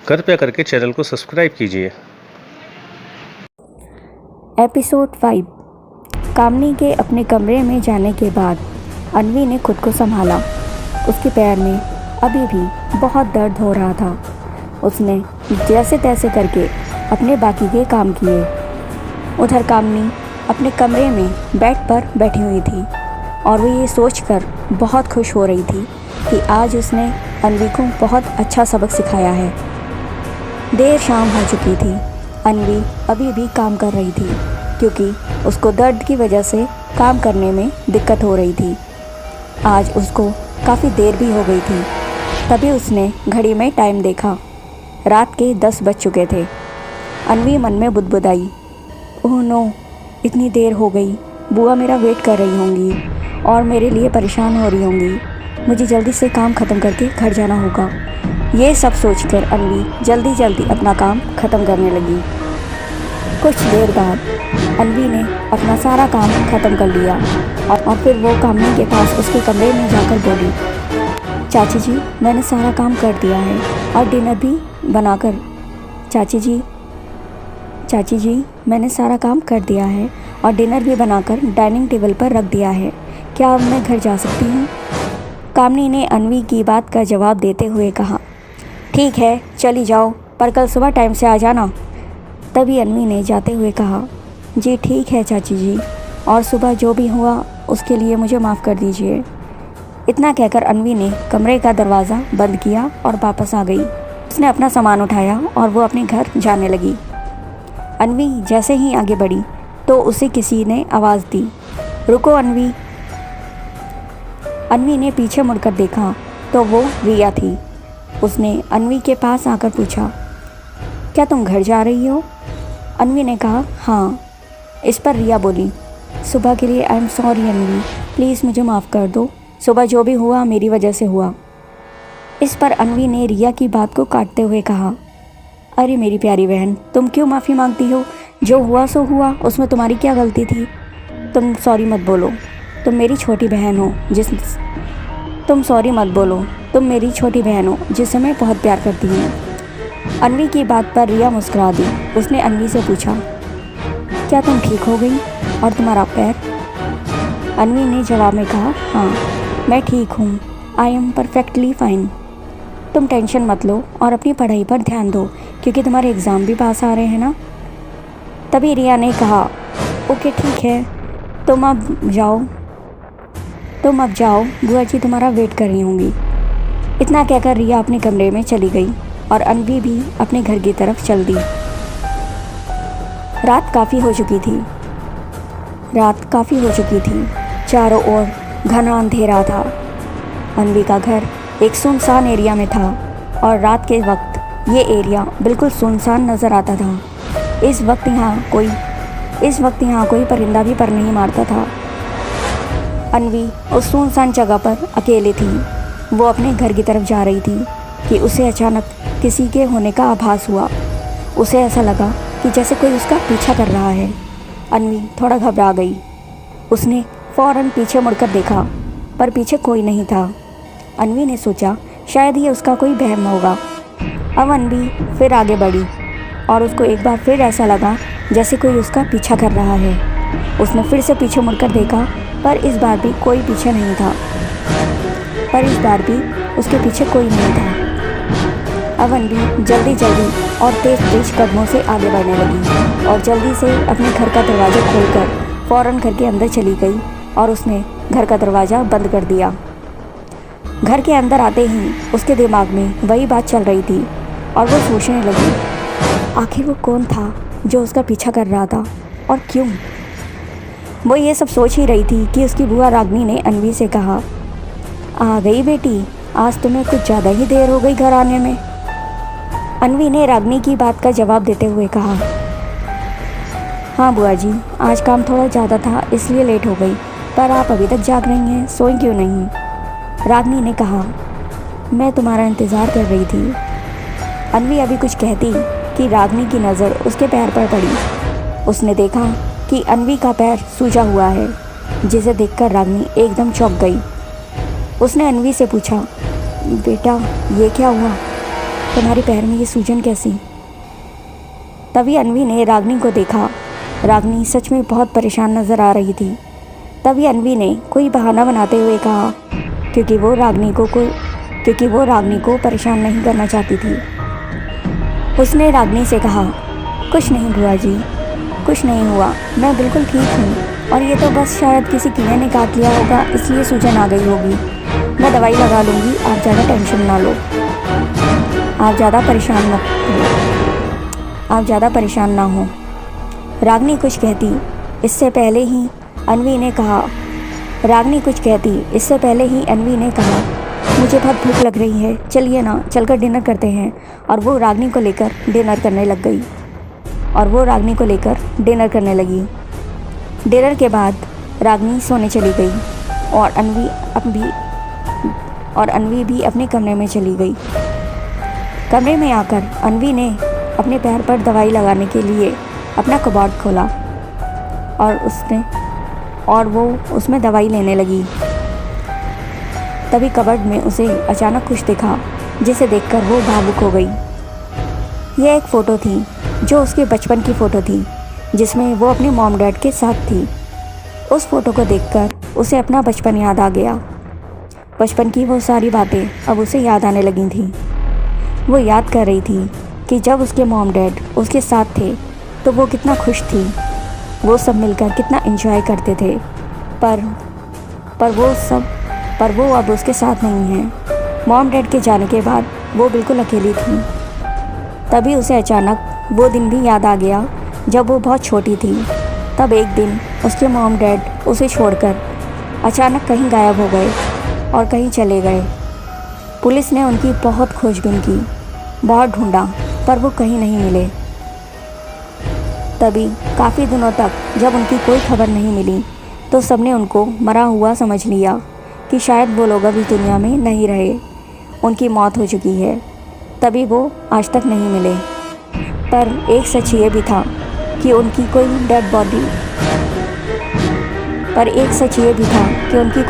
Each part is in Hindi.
कृपया करके चैनल को सब्सक्राइब कीजिए। एपिसोड 5। कामनी के अपने कमरे में जाने के बाद अन्वी ने खुद को संभाला। उसके पैर में अभी भी बहुत दर्द हो रहा था। उसने जैसे तैसे करके अपने बाकी के काम किए। उधर कामनी अपने कमरे में बेड पर बैठी हुई थी और वो ये सोचकर बहुत खुश हो रही थी कि आज उसने अन्वी को बहुत अच्छा सबक सिखाया है। देर शाम हो चुकी थी। अन्वी अभी भी काम कर रही थी क्योंकि उसको दर्द की वजह से काम करने में दिक्कत हो रही थी। आज उसको काफ़ी देर भी हो गई थी। तभी उसने घड़ी में टाइम देखा। रात के 10 बज चुके थे। अन्वी मन में बुदबुदाई, ओह नो, इतनी देर हो गई। बुआ मेरा वेट कर रही होंगी और मेरे लिए परेशान हो रही होंगी। मुझे जल्दी से काम ख़त्म करके घर जाना होगा। ये सब सोचकर अन्वी जल्दी जल्दी अपना काम ख़त्म करने लगी। कुछ देर बाद अन्वी ने अपना सारा काम ख़त्म कर लिया और फिर वो कामनी के पास उसके कमरे में जाकर बोली, चाची जी, मैंने सारा काम कर दिया है और डिनर भी बनाकर चाची जी, मैंने सारा काम कर दिया है और डिनर भी बनाकर डाइनिंग टेबल पर रख दिया है। क्या अब मैं घर जा सकती हूँ? कामनी ने अन्वी की बात का जवाब देते हुए कहा, ठीक है, चली जाओ, पर कल सुबह टाइम से आ जाना। तभी अन्वी ने जाते हुए कहा, जी ठीक है चाची जी, और सुबह जो भी हुआ उसके लिए मुझे माफ़ कर दीजिए। इतना कहकर अन्वी ने कमरे का दरवाज़ा बंद किया और वापस आ गई। उसने अपना सामान उठाया और वो अपने घर जाने लगी। अन्वी जैसे ही आगे बढ़ी तो उसे किसी ने आवाज़ दी, रुको अन्वी। अन्वी ने पीछे मुड़कर देखा तो वो रिया थी। उसने अन्वी के पास आकर पूछा, क्या तुम घर जा रही हो? अन्वी ने कहा, हाँ। इस पर रिया बोली, सुबह के लिए I am sorry Anvi, please मुझे माफ़ कर दो। सुबह जो भी हुआ मेरी वजह से हुआ। इस पर अन्वी ने रिया की बात को काटते हुए कहा, अरे मेरी प्यारी बहन, तुम क्यों माफ़ी मांगती हो? जो हुआ सो हुआ, उसमें तुम्हारी क्या गलती थी? तुम सॉरी मत बोलो, तुम मेरी छोटी बहन हो तुम मेरी छोटी बहन हो जिससे मैं बहुत प्यार करती हूँ। अन्वी की बात पर रिया मुस्कुरा दी। उसने अन्वी से पूछा, क्या तुम ठीक हो गई और तुम्हारा पैर? अन्वी ने जवाब में कहा, हाँ मैं ठीक हूँ, आई एम परफेक्टली फाइन। तुम टेंशन मत लो और अपनी पढ़ाई पर ध्यान दो क्योंकि तुम्हारे एग्ज़ाम भी पास आ रहे हैं ना। तभी रिया ने कहा, ओके ठीक है, तुम अब जाओ, बुआ जी तुम्हारा वेट कर रही होंगी। इतना कहकर रिया अपने कमरे में चली गई और अन्वी भी अपने घर की तरफ चल दी। रात काफ़ी हो चुकी थी। चारों ओर घना अंधेरा था। अन्वी का घर एक सुनसान एरिया में था और रात के वक्त ये एरिया बिल्कुल सुनसान नज़र आता था। इस वक्त यहाँ कोई परिंदा भी पर नहीं मारता था। अन्वी उस सुनसान जगह पर अकेली थी। वो अपने घर की तरफ जा रही थी कि उसे अचानक किसी के होने का आभास हुआ। उसे ऐसा लगा कि जैसे कोई उसका पीछा कर रहा है। अन्वी थोड़ा घबरा गई। उसने फ़ौरन पीछे मुड़कर देखा पर पीछे कोई नहीं था। अन्वी ने सोचा शायद ये उसका कोई वहम होगा। अब अन्वी फिर आगे बढ़ी और उसको एक बार फिर ऐसा लगा जैसे कोई उसका पीछा कर रहा है। उसने फिर से पीछे मुड़कर देखा पर इस बार भी कोई पीछे नहीं था। उसके पीछे कोई नहीं था। अब अन्वी जल्दी और तेज कदमों से आगे बढ़ने लगी और जल्दी से अपने घर का दरवाज़ा खोलकर फ़ौरन घर के अंदर चली गई और उसने घर का दरवाज़ा बंद कर दिया। घर के अंदर आते ही उसके दिमाग में वही बात चल रही थी और वो सोचने लगी, आखिर वो कौन था जो उसका पीछा कर रहा था और क्यों? वो ये सब सोच ही रही थी कि उसकी बुआ रागनी ने अन्वी से कहा, आ गई बेटी, आज तुम्हें कुछ ज़्यादा ही देर हो गई घर आने में। अन्वी ने रागनी की बात का जवाब देते हुए कहा, हाँ बुआ जी, आज काम थोड़ा ज़्यादा था इसलिए लेट हो गई, पर आप अभी तक जाग रही हैं, सोई क्यों नहीं? रागनी ने कहा, मैं तुम्हारा इंतज़ार कर रही थी। अन्वी अभी कुछ कहती कि रागनी की नज़र उसके पैर पर पड़ी। उसने देखा कि अन्वी का पैर सूजा हुआ है, जिसे देखकर रागनी एकदम चौंक गई। उसने अन्वी से पूछा, बेटा ये क्या हुआ? तुम्हारे पैर में ये सूजन कैसी? तभी अन्वी ने रागनी को देखा। रागनी सच में बहुत परेशान नज़र आ रही थी। तभी अन्वी ने कोई बहाना बनाते हुए कहा, क्योंकि वो रागनी को परेशान नहीं करना चाहती थी। उसने रागनी से कहा, कुछ नहीं बुआ जी, कुछ नहीं हुआ, मैं बिल्कुल ठीक हूँ और ये तो बस शायद किसी कीड़े ने काट लिया होगा, इसलिए सूजन आ गई होगी। मैं दवाई लगा लूँगी, आप ज़्यादा टेंशन ना लो, आप ज़्यादा परेशान ना हो। रागनी कुछ कहती इससे पहले ही अन्वी ने कहा, मुझे बहुत भूख लग रही है, चलिए ना, चलकर डिनर करते हैं। और वो रागनी को लेकर डिनर करने लगी। डिनर के बाद रागनी सोने चली गई और अन्वी भी अपने कमरे में चली गई। कमरे में आकर अन्वी ने अपने पैर पर दवाई लगाने के लिए अपना कबर्ड खोला और वो उसमें दवाई लेने लगी। तभी कबर्ड में उसे अचानक कुछ दिखा, जिसे देखकर वो भावुक हो गई। यह एक फ़ोटो थी जो उसके बचपन की फ़ोटो थी, जिसमें वो अपने मॉम डैड के साथ थी। उस फ़ोटो को देखकर उसे अपना बचपन याद आ गया। बचपन की वो सारी बातें अब उसे याद आने लगी थी। वो याद कर रही थी कि जब उसके मॉम डैड उसके साथ थे तो वो कितना खुश थी, वो सब मिलकर कितना एंजॉय करते थे। पर वो अब उसके साथ नहीं है। मॉम डैड के जाने के बाद वो बिल्कुल अकेली थी। तभी उसे अचानक वो दिन भी याद आ गया जब वो बहुत छोटी थी। तब एक दिन उसके मॉम डैड उसे छोड़कर अचानक कहीं गायब हो गए और कहीं चले गए। पुलिस ने उनकी बहुत खोजबीन की, बहुत ढूंढा, पर वो कहीं नहीं मिले। तभी काफ़ी दिनों तक जब उनकी कोई खबर नहीं मिली तो सबने उनको मरा हुआ समझ लिया कि शायद वो लोग अभी दुनिया में नहीं रहे, उनकी मौत हो चुकी है। तभी वो आज तक नहीं मिले। पर एक सच ये भी था कि उनकी कोई डेथ बॉडी और एक सच ये भी था कि उनकी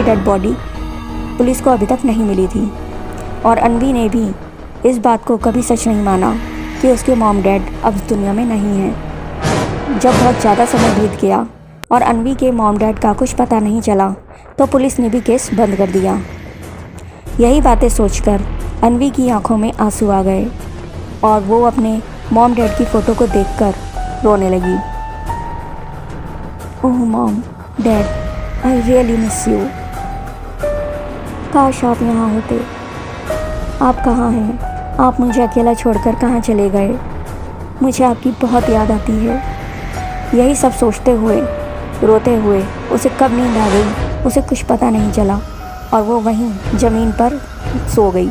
डेड बॉडी पुलिस को अभी तक नहीं मिली थी। और अन्वी ने भी इस बात को कभी सच नहीं माना कि उसके मॉम डैड अब इस दुनिया में नहीं हैं। जब बहुत ज़्यादा समय बीत गया और अन्वी के मॉम डैड का कुछ पता नहीं चला तो पुलिस ने भी केस बंद कर दिया। यही बातें सोचकर अन्वी की आंखों में आंसू आ गए और वो अपने मॉम डैड की फ़ोटो को देखकर रोने लगी। Oh mom dad, I really miss you. काश आप यहाँ होते। आप कहाँ हैं? आप मुझे अकेला छोड़कर कहाँ चले गए? मुझे आपकी बहुत याद आती है। यही सब सोचते हुए, रोते हुए उसे कब नींद आ गई उसे कुछ पता नहीं चला और वो वहीं ज़मीन पर सो गई।